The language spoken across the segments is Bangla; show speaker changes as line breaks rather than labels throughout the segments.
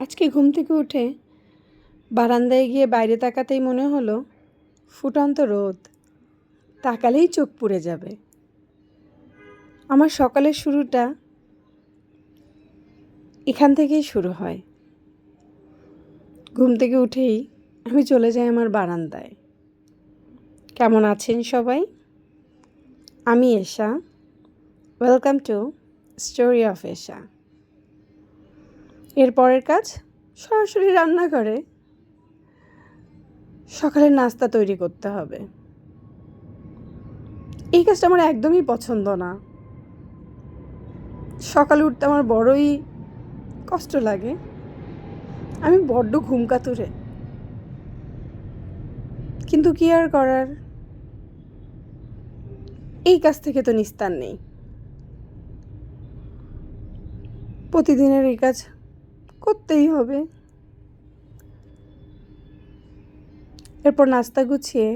আজকে ঘুম থেকে উঠে বারান্দায় গিয়ে বাইরে তাকাতেই মনে হলো ফুটন্ত রোদ, তাকালেই চোখ পুড়ে যাবে। আমার সকালের শুরুটা এখান থেকেই শুরু হয়। ঘুম থেকে উঠেই আমি চলে যাই আমার বারান্দায়। কেমন আছেন সবাই? আমি এশা। ওয়েলকাম টু স্টোরি অফ এশা। এর পরের কাজ সরাসরি রান্নাঘরে সকালের নাস্তা তৈরি করতে হবে। এই কাজটা আমার একদমই পছন্দ না। সকালে উঠতে আমার বড়ই কষ্ট লাগে। আমি বড্ড ঘুম কাতুরে, কিন্তু কি আর করার, এই কাজ থেকে তো নিস্তার নেই। প্রতিদিনের এই কাজ করতেই হবে। এরপর নাস্তা গুছিয়ে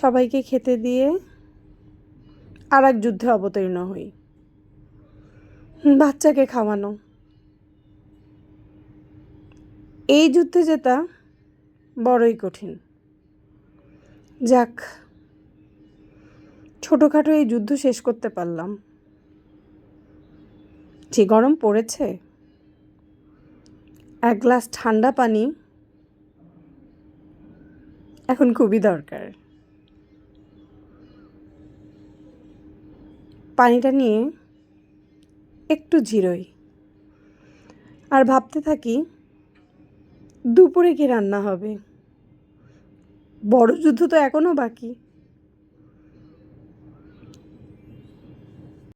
সবাইকে খেতে দিয়ে আর এক যুদ্ধে অবতীর্ণ হই, বাচ্চাকে খাওয়ানো। এই যুদ্ধে জেতা বড়ই কঠিন। যাক, ছোটোখাটো এই যুদ্ধ শেষ করতে পারলাম। যে গরম পড়েছে, এক গ্লাস ঠান্ডা পানি এখন খুবই দরকার। পানিটা নিয়ে একটু জিরোই, আর ভাবতে থাকি দুপুরে কি রান্না হবে। বড় যুদ্ধ তো এখনও বাকি।